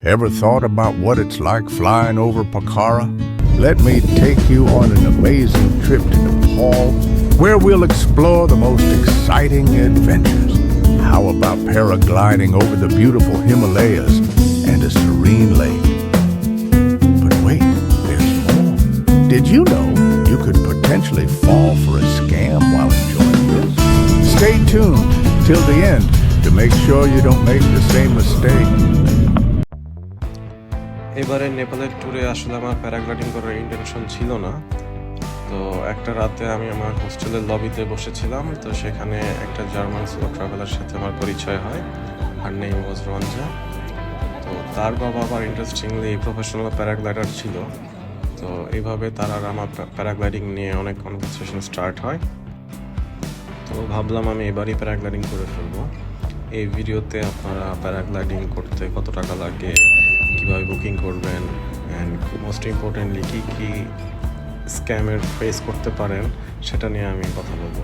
Ever thought about what it's like flying over Pokhara? Let me take you on an amazing trip to Nepal, where we'll explore the most exciting adventures. How about paragliding over the beautiful Himalayas and a serene lake? But wait, there's more. Did you know you could potentially fall for a scam while enjoying this? Stay tuned till the end to make sure you don't make the same mistake. এবারে নেপালের ট্যুরে আসলে আমার paragliding করার intention ছিল না। তো একটা রাতে আমি আমার হোস্টেলের লবিতে বসেছিলাম, তো সেখানে একটা জার্মান সোলো ট্রাভেলার সাথে আমার পরিচয় হয়। Her name was Ranja. তো তার বাবা আবার ইন্টারেস্টিংলি প্রফেশনাল প্যারাগ্লাইডার ছিল। তো এইভাবে তার আর আমার প্যারাগ্লাইডিং নিয়ে অনেক কনভারসেশন স্টার্ট হয়। তো ভাবলাম আমি এবারই প্যারাগ্লাইডিং করে ফেলবো। এই ভিডিওতে আপনারা প্যারাগ্লাইডিং করতে কত টাকা লাগে, কীভাবে বুকিং করবেন, অ্যান্ড মোস্ট ইম্পর্টেন্টলি কী কী স্ক্যামের ফেস করতে পারেন সেটা নিয়ে আমি কথা বলবো।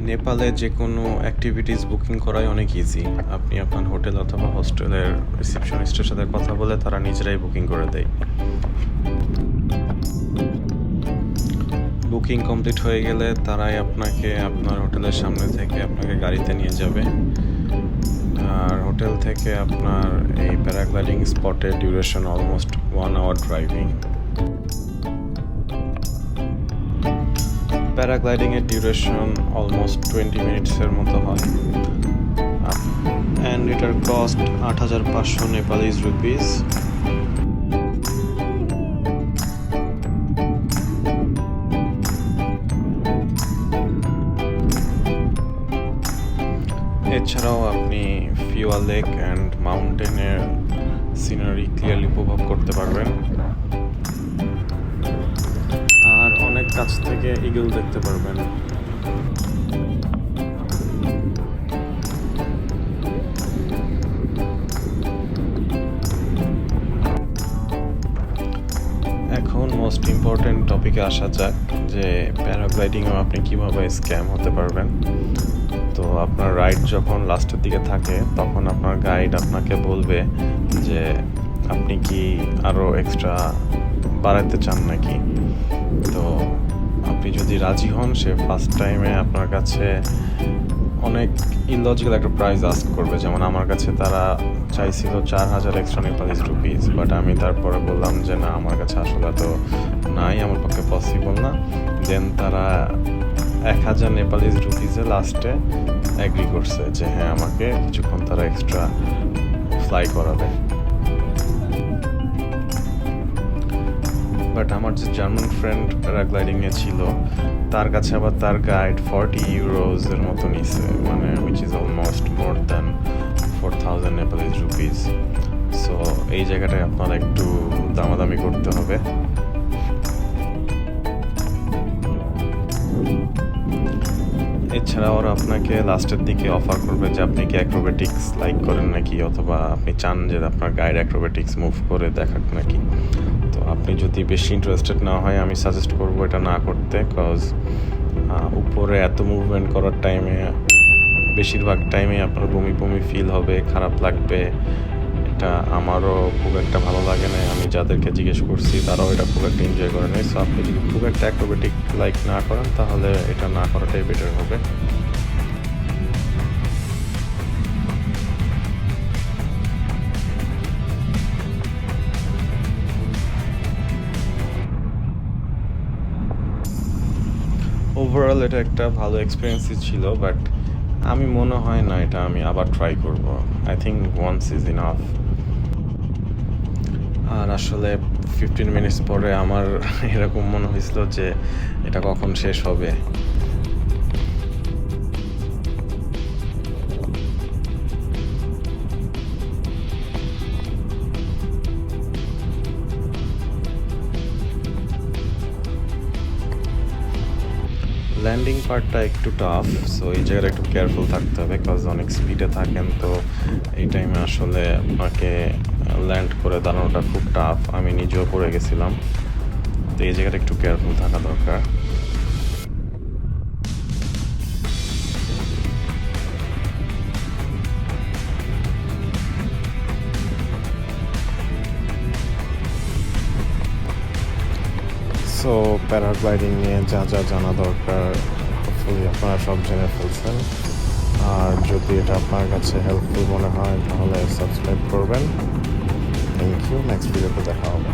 নেপালে যে কোনো অ্যাক্টিভিটিস বুকিং করাই অনেক ইজি। আপনি আপনার হোটেল অথবা হোস্টেলের রিসেপশনিস্টের সাথে কথা বলে তারা নিজেরাই বুকিং করে দেয়। বুকিং কমপ্লিট হয়ে গেলে তারাই আপনাকে আপনার হোটেলের সামনে থেকে আপনাকে গাড়িতে নিয়ে যাবে। আর হোটেল থেকে আপনার এই প্যারাগ্লাইডিং স্পটে ডিউরেশন অলমোস্ট 1 hour ড্রাইভিং। প্যারাগ্লাইডিংয়ের ডিউরেশন অলমোস্ট 20 মিনিটসের মতো হয়, অ্যান্ড এটার কস্ট 8,500 নেপালিজ রুপিস। এছাড়াও আপনি ফিওয়া লেক অ্যান্ড মাউন্টেনের সিনারি ক্লিয়ারলি উপভোগ করতে পারবেন, আর অনেক কাছ থেকে ইগল দেখতে পারবেন। এখন মোস্ট ইম্পর্টেন্ট টপিকে আসা যাক, যে প্যারাগ্লাইডিংও আপনি কিভাবে স্ক্যাম হতে পারবেন। তো আপনার রাইড যখন লাস্টের দিকে থাকে তখন আপনার গাইড আপনাকে বলবে যে আপনি কি আরও এক্সট্রা বাড়াতে চান নাকি। তো আপনি যদি রাজি হন, সে ফার্স্ট টাইমে আপনার কাছে অনেক ইলজিক্যাল একটা প্রাইস আস্ক করবে। যেমন আমার কাছে তারা চাইছিল 4,000 এক্সট্রা নেপালিজ রুপিস, বাট আমি তারপরে বললাম যে না, আমার কাছে আসলে তো নাই, আমার পক্ষে পসিবল না। দেন তারা 1,000 নেপালিজ রুপিসে লাস্টে অ্যাগ্রি করছে যে হ্যাঁ, আমাকে কিছুক্ষণ তারা এক্সট্রা ফ্লাই করাবে। বাট আমার যে জার্মান ফ্রেন্ড প্যারাগ্লাইডিংয়ে ছিল, তার কাছে আবার তার গাইড 40 ইউরোজের মতো নিছে, মানে which is almost more than 4,000 Nepalese rupees. So এই জায়গাটায় আপনার একটু দামাদামি করতে হবে। এছাড়া ওরা আপনাকে লাস্টের দিকে অফার করবে যে আপনি কি অ্যাক্রোবেটিক্স লাইক করেন নাকি, অথবা আপনি চান যে আপনার গাইড অ্যাক্রোবেটিক্স মুভ করে দেখাক নাকি। তো আপনি যদি বেশি ইন্টারেস্টেড না হয়, আমি সাজেস্ট করবো এটা না করতে, কজ উপরে এত মুভমেন্ট করার টাইমে বেশিরভাগ টাইমে আপনার বমি বমি ফিল হবে, খারাপ লাগবে। এটা আমারও খুব একটা ভালো লাগে না। আমি যাদেরকে জিজ্ঞেস করছি তারাও এটা খুব একটা এনজয় করে নেয়। সো আপনি যদি খুব একটা অ্যাক্রোবেটিক লাইক না করেন, তাহলে এটা না করাটাই বেটার হবে। ওভারঅল এটা একটা ভালো এক্সপিরিয়েন্সই ছিল, বাট আমি মনে হয় না এটা আমি আবার ট্রাই করব। I think once is enough. আর আসলে 15 মিনিটস পরে আমার এরকম মনে হয়েছিল যে এটা কখন শেষ হবে। ল্যান্ডিং পার্টটা একটু টাফ, সো এই জায়গাটা একটু কেয়ারফুল থাকতে হবে, বিকজ অনেক স্পিডে থাকেন, তো এই টাইমে আসলে আপনাকে ল্যান্ড করে দাঁড়ানোটা খুব টাফ। আমি নিজেও পড়ে গেছিলাম, তো এই জায়গাটা একটু কেয়ারফুল থাকা দরকার। সো প্যারাগ্লাইডিং নিয়ে যা যা জানা দরকার হোপফুলি আপনারা সব জেনে ফেলছেন। আর যদি এটা আপনার কাছে হেল্পফুল মনে হয় তাহলে সাবস্ক্রাইব করবেন। থ্যাংক ইউ, নেক্সট ভিডিওতে দেখা হবে।